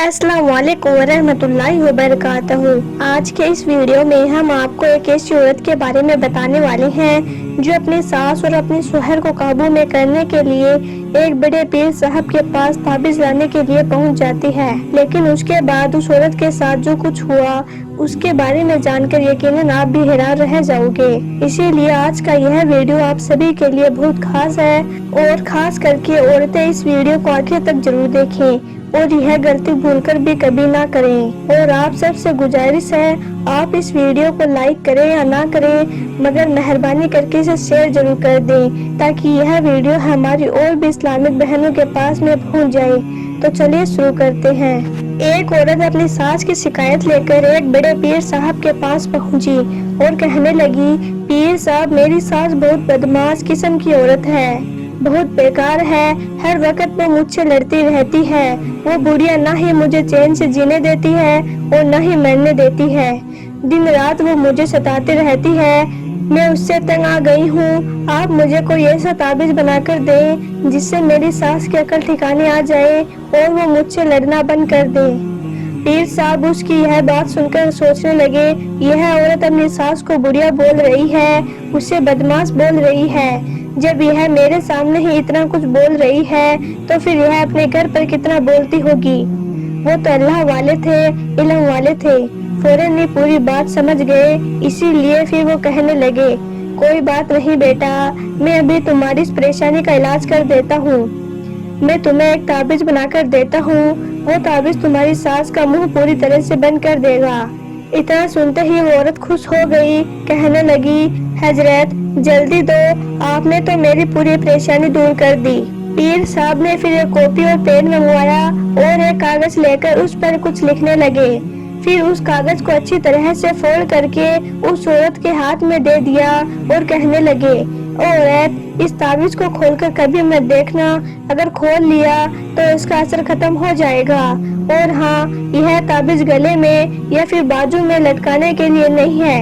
अस्सलाम वालेकुम रहमतुल्लाहि व बरकातहू। आज के इस वीडियो में हम आपको एक ऐसी औरत के बारे में बताने वाले हैं जो अपनी सास और अपने शोहर को काबू में करने के लिए एक बड़े पीर साहब के पास ताबीज लाने के लिए पहुंच जाती है। लेकिन उसके बाद उस औरत के साथ जो कुछ हुआ उसके बारे में जानकर यकीनन आप भी हैरान रह जाओगे। इसीलिए आज का यह वीडियो आप सभी के लिए बहुत खास है और खास करके औरतें इस वीडियो को आखिर तक जरूर देखें और यह गलती भूलकर भी कभी ना करें। और आप सबसे गुजारिश है आप इस वीडियो को लाइक करें या ना करें मगर मेहरबानी करके इसे शेयर जरूर कर दें ताकि यह वीडियो हमारी और भी इस्लामिक बहनों के पास में पहुंच जाए। तो चलिए शुरू करते हैं। एक औरत अपनी सास की शिकायत लेकर एक बड़े पीर साहब के पास पहुंची और कहने लगी, पीर साहब मेरी सास बहुत बदमाश किस्म की औरत है, बहुत बेकार है, हर वक्त वो मुझसे लड़ती रहती है। वो बुढ़िया ना ही मुझे चैन से जीने देती है और न ही मरने देती है। दिन रात वो मुझे सताती रहती है, मैं उससे तंग आ गई हूँ। आप मुझे कोई ऐसा ताबीज बनाकर दें जिससे मेरी सास की अकल ठिकाने आ जाए और वो मुझसे लड़ना बंद कर दे। पीर साहब उसकी यह बात सुनकर सोचने लगे, यह औरत अपनी सास को बुढ़िया बोल रही है, उसे बदमाश बोल रही है। जब यह मेरे सामने ही इतना कुछ बोल रही है तो फिर यह अपने घर पर कितना बोलती होगी। वो तो अल्लाह वाले थे, इल्म वाले थे, फौरन ही पूरी बात समझ गए। इसीलिए फिर वो कहने लगे, कोई बात नहीं बेटा, मैं अभी तुम्हारी इस परेशानी का इलाज कर देता हूँ। मैं तुम्हें एक ताबीज बनाकर देता हूँ, वो ताबीज तुम्हारी सास का मुंह पूरी तरह से बंद कर देगा। इतना सुनते ही वो औरत खुश हो गई, कहने लगी, हजरत जल्दी दो, आपने तो मेरी पूरी परेशानी दूर कर दी। पीर साहब ने फिर एक कॉपी और पेन मंगवाया और एक कागज लेकर उस पर कुछ लिखने लगे। फिर उस कागज को अच्छी तरह से फोल्ड करके उस औरत के हाथ में दे दिया और कहने लगे, औरत इस ताबीज को खोलकर कभी मत देखना, अगर खोल लिया तो इसका असर खत्म हो जाएगा। और हाँ, यह ताबीज गले में या फिर बाजू में लटकाने के लिए नहीं है,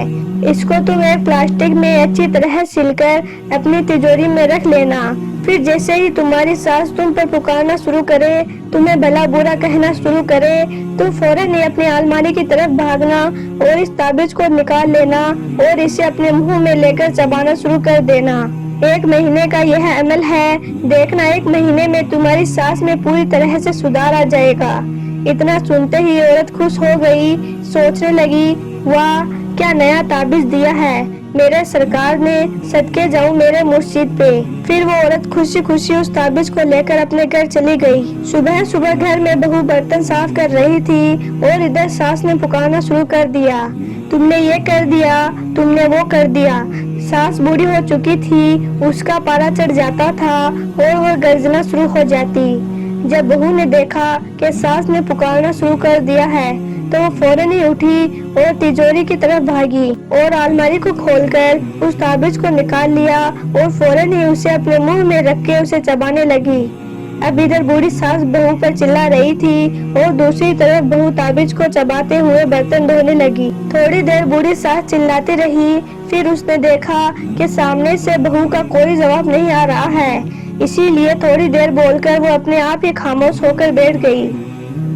इसको तुम एक प्लास्टिक में अच्छी तरह सिलकर अपनी तिजोरी में रख लेना। फिर जैसे ही तुम्हारी सास तुम पर पुकारना शुरू करे, तुम्हें भला बुरा कहना शुरू करे, तो फौरन ही अपनी अलमारी की तरफ भागना और इस ताबीज को निकाल लेना और इसे अपने मुंह में लेकर चबाना शुरू कर देना। 1 महीने का यह अमल है, देखना 1 महीने में तुम्हारी सास में पूरी तरह से सुधार आ जाएगा। इतना सुनते ही औरत खुश हो गई, सोचने लगी, वाह क्या नया ताबीज दिया है, मेरे सरकार ने, सदके जाऊं मेरे मुर्शिद पे। फिर वो औरत खुशी खुशी उस ताबीज को लेकर अपने घर चली गई। सुबह सुबह घर में बहू बर्तन साफ कर रही थी और इधर सास ने पुकारना शुरू कर दिया, तुमने ये कर दिया, तुमने वो कर दिया। सास बूढ़ी हो चुकी थी, उसका पारा चढ़ जाता था और वो गर्जना शुरू हो जाती। जब बहू ने देखा कि सास ने पुकारना शुरू कर दिया है तो वो फौरन ही उठी और तिजोरी की तरफ भागी और अलमारी को खोलकर उस ताबीज को निकाल लिया और फौरन ही उसे अपने मुंह में रख के उसे चबाने लगी। अब इधर बूढ़ी सास बहू पर चिल्ला रही थी और दूसरी तरफ बहू ताबीज को चबाते हुए बर्तन धोने लगी। थोड़ी देर बूढ़ी सास चिल्लाती रही, फिर उसने देखा कि सामने से बहू का कोई जवाब नहीं आ रहा है, इसीलिए थोड़ी देर बोलकर वो अपने आप ही खामोश होकर बैठ गई।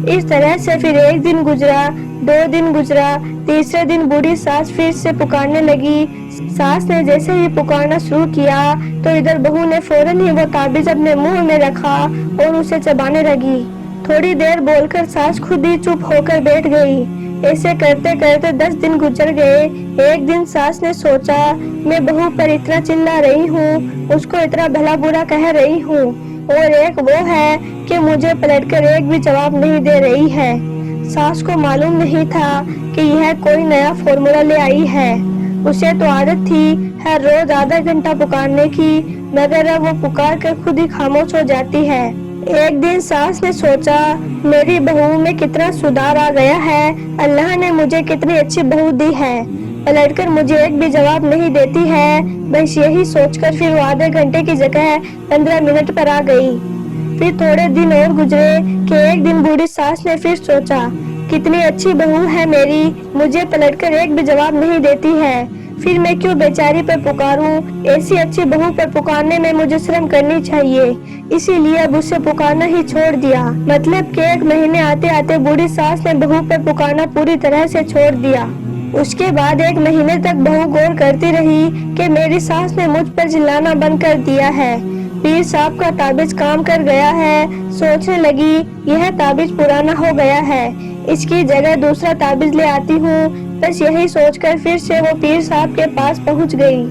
इस तरह से फिर 1 दिन गुजरा, 2 दिन गुजरा, तीसरे दिन बूढ़ी सास फिर से पुकारने लगी। सास ने जैसे ही पुकारना शुरू किया तो इधर बहू ने फौरन ही वो ताबीज अपने मुंह में रखा और उसे चबाने लगी। थोड़ी देर बोलकर सास खुद ही चुप होकर बैठ गई। ऐसे करते करते 10 दिन गुजर गए। एक दिन सास ने सोचा, मैं बहू पर इतना चिल्ला रही हूँ, उसको इतना भला बुरा कह रही हूँ और एक वो है कि मुझे पलटकर एक भी जवाब नहीं दे रही है। सास को मालूम नहीं था कि यह कोई नया फॉर्मूला ले आई है। उसे तो आदत थी हर रोज आधा घंटा पुकारने की, मगर अब वो पुकार कर खुद ही खामोश हो जाती है। एक दिन सास ने सोचा, मेरी बहू में कितना सुधार आ गया है, अल्लाह ने मुझे कितनी अच्छी बहू दी है, पलटकर मुझे एक भी जवाब नहीं देती है। बस यही सोचकर फिर वो आधे घंटे की जगह 15 मिनट पर आ गई। फिर थोड़े दिन और गुजरे कि एक दिन बूढ़ी सास ने फिर सोचा, कितनी अच्छी बहू है मेरी, मुझे पलटकर एक भी जवाब नहीं देती है। फिर मैं क्यों बेचारी पर पुकारूं? ऐसी अच्छी बहू पर पुकारने में मुझे शर्म करनी चाहिए, इसीलिए अब उसे पुकारना ही छोड़ दिया। मतलब कि 1 महीने आते आते बूढ़ी सास ने बहू पर पुकारना पूरी तरह से छोड़ दिया। उसके बाद 1 महीने तक बहू गौर करती रही कि मेरी सास ने मुझ पर चिल्लाना बंद कर दिया है। पीर साहब का ताबीज काम कर गया है। सोचने लगी, यह ताबीज पुराना हो गया है, इसकी जगह दूसरा ताबीज ले आती हूँ। बस यही सोचकर फिर से वो पीर साहब के पास पहुँच गई।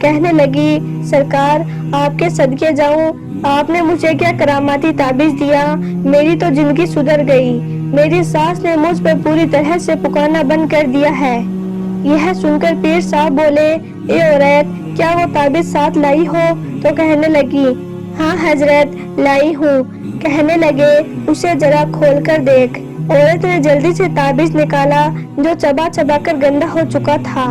कहने लगी, सरकार आपके सदके जाऊं, आपने मुझे क्या करामाती ताबीज दिया, मेरी तो जिंदगी सुधर गई। मेरी सास ने मुझ पर पूरी तरह से पुकारना बंद कर दिया है। यह सुनकर पीर साहब बोले, ए औरत, क्या वो ताबीज साथ लाई हो? तो कहने लगी, हाँ हजरत, लाई हूँ। कहने लगे, उसे जरा खोल कर देख। औरत ने जल्दी से ताबीज निकाला जो चबा चबा कर गंदा हो चुका था।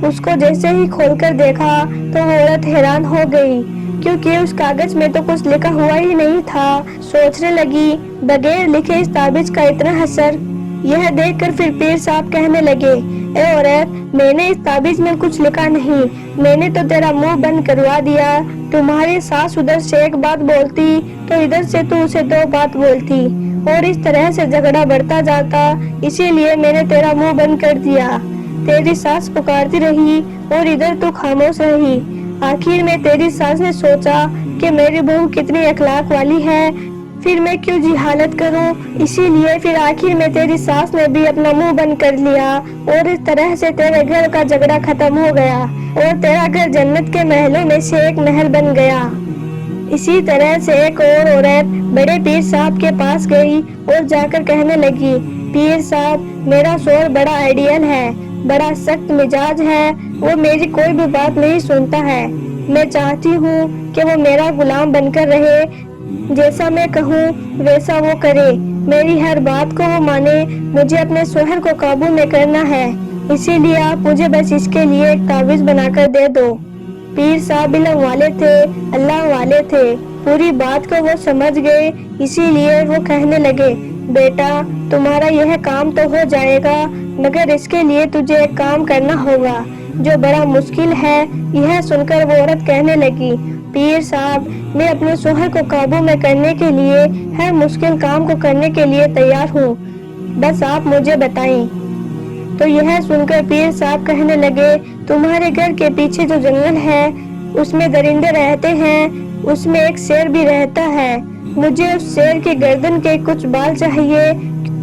उसको जैसे ही खोलकर देखा तो वो औरत हैरान हो गई, क्योंकि उस कागज में तो कुछ लिखा हुआ ही नहीं था। सोचने लगी, बगैर लिखे इस ताबीज का इतना असर। यह देखकर फिर पीर साहब कहने लगे, ए औरत, मैंने इस ताबीज में कुछ लिखा नहीं, मैंने तो तेरा मुंह बंद करवा दिया। तुम्हारी सास उधर से एक बात बोलती तो इधर से तू उसे 2 बात बोलती, और इस तरह से झगड़ा बढ़ता जाता, इसीलिए मैंने तेरा मुंह बंद कर दिया। तेरी सास पुकारती रही और इधर तू खामोश रही। आखिर में तेरी सास ने सोचा कि मेरी बहू कितनी अखलाक वाली है, फिर मैं क्यों जिहालत करूं, इसीलिए फिर आखिर में तेरी सास ने भी अपना मुंह बंद कर लिया, और इस तरह से तेरे घर का झगड़ा खत्म हो गया और तेरा घर जन्नत के महलों में से एक महल बन गया। इसी तरह से एक और औरत बड़े पीर साहब के पास गई और जाकर कहने लगी, पीर साहब, मेरा शौहर बड़ा आइडियल है, बड़ा सख्त मिजाज है, वो मेरी कोई भी बात नहीं सुनता है। मैं चाहती हूँ कि वो मेरा गुलाम बनकर रहे, जैसा मैं कहूँ वैसा वो करे, मेरी हर बात को वो माने। मुझे अपने शौहर को काबू में करना है, इसीलिए आप मुझे बस इसके लिए एक तावीज बनाकर दे दो। पीर साहब इल्म वाले थे, अल्लाह वाले थे, पूरी बात को वो समझ गए, इसीलिए वो कहने लगे, बेटा तुम्हारा यह काम तो हो जाएगा, मगर इसके लिए तुझे एक काम करना होगा जो बड़ा मुश्किल है। यह सुनकर वो औरत कहने लगी, पीर साहब, मैं अपने शौहर को काबू में करने के लिए हर मुश्किल काम को करने के लिए तैयार हूँ, बस आप मुझे बताएं। तो यह सुनकर पीर साहब कहने लगे, तुम्हारे घर के पीछे जो जंगल है उसमें दरिंदे रहते हैं, उसमें एक शेर भी रहता है। मुझे उस शेर की गर्दन के कुछ बाल चाहिए,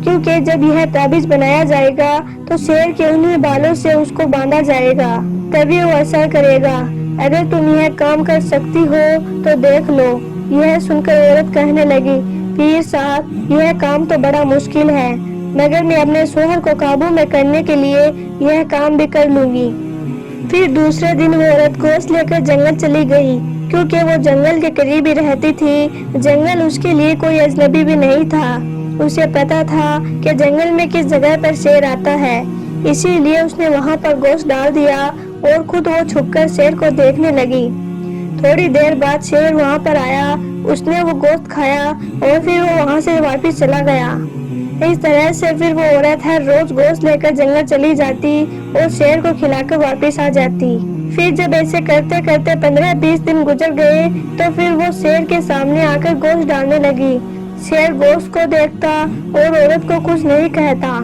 क्योंकि जब यह ताबीज बनाया जाएगा तो शेर के उन्हीं बालों से उसको बांधा जाएगा, तभी वो असर करेगा। अगर तुम यह काम कर सकती हो तो देख लो। यह सुनकर औरत कहने लगी, पीर साहब, यह काम तो बड़ा मुश्किल है, मगर मैं अपने शौहर को काबू में करने के लिए यह काम भी कर लूंगी। फिर दूसरे दिन वो औरत गोश्त लेकर जंगल चली गई, क्योंकि वो जंगल के करीब ही रहती थी। जंगल उसके लिए कोई अजनबी भी नहीं था, उसे पता था कि जंगल में किस जगह पर शेर आता है, इसीलिए उसने वहाँ पर गोश्त डाल दिया और खुद वो छुपकर शेर को देखने लगी। थोड़ी देर बाद शेर वहाँ पर आया, उसने वो गोश्त खाया और फिर वो वहाँ से वापस चला गया। इस तरह से फिर वो औरत हर रोज गोश्त लेकर जंगल चली जाती और शेर को खिलाकर वापस आ जाती। फिर जब ऐसे करते करते 15-20 दिन गुजर गए तो फिर वो शेर के सामने आकर गोश्त डालने लगी। शेर गोश्त को देखता और औरत को कुछ नहीं कहता।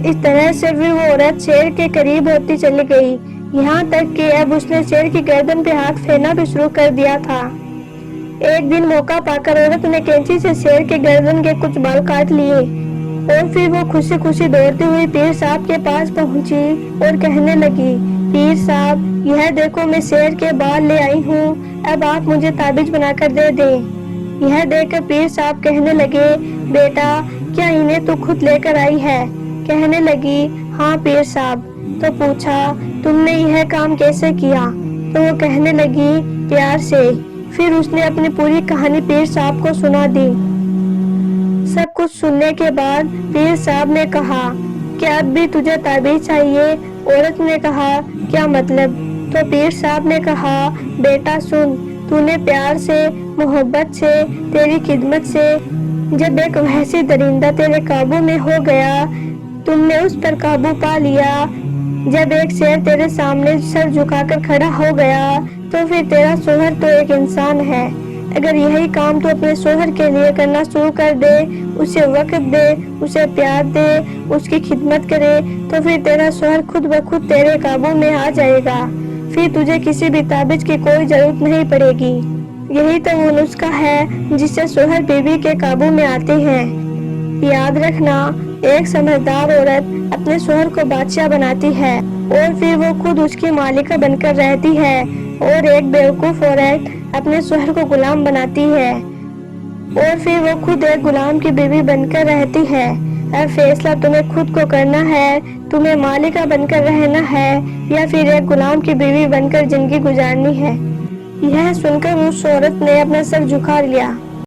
इस तरह से फिर वो औरत शेर के करीब होती चली गई, यहाँ तक कि अब उसने शेर की गर्दन पे हाथ फेरना भी शुरू कर दिया था। एक दिन मौका पाकर औरत ने कैंची से शेर के गर्दन के कुछ बाल काट लिए और फिर वो खुशी खुशी दौड़ती हुई पीर साहब के पास पहुंची और कहने लगी, पीर साहब, यह देखो मैं शेर के बाल ले आई हूँ, अब आप मुझे ताबीज बनाकर दे दें। यह देखकर पीर साहब कहने लगे, बेटा क्या इन्हें तू खुद लेकर आई है? कहने लगी, हाँ पीर साहब। तो पूछा, तुमने यह काम कैसे किया? तो वो कहने लगी, प्यार से। फिर उसने अपनी पूरी कहानी पीर साहब को सुना दी। सब कुछ सुनने के बाद पीर साहब ने कहा कि अब भी तुझे ताबीज चाहिए? औरत ने कहा, क्या मतलब? तो पीर साहब ने कहा, बेटा सुन, तूने प्यार से, मोहब्बत से, तेरी खिदमत से जब एक वहशी दरिंदा तेरे काबू में हो गया, तुमने उस पर काबू पा लिया, جب ایک شیر تیرے سامنے سر جھکا کر کھڑا ہو گیا تو پھر تیرا شوہر تو ایک انسان ہے۔ اگر یہی کام تو اپنے شوہر کے لیے کرنا شروع کر دے، اسے وقت دے، اسے پیار دے، اس کی خدمت کرے، تو پھر تیرا شوہر خود بخود تیرے قابو میں آ جائے گا۔ پھر تجھے کسی بھی تعویذ کی کوئی ضرورت نہیں پڑے گی۔ یہی تو وہ نسخہ ہے جس سے شوہر بیوی کے قابو میں آتے ہیں۔ یاد رکھنا، ایک سمجھدار عورت اپنے شوہر کو بادشاہ بناتی ہے اور پھر وہ خود اس کی مالکہ بن کر رہتی ہے، اور ایک بیوقوف عورت اپنے شوہر کو غلام بناتی ہے اور پھر وہ خود ایک غلام کی بیوی بن کر رہتی ہے۔ اب فیصلہ تمہیں خود کو کرنا ہے، تمہیں مالکہ بن کر رہنا ہے یا پھر ایک غلام کی بیوی بن کر زندگی گزارنی ہے۔ یہ سن کر اس عورت نے اپنا سر جھکا لیا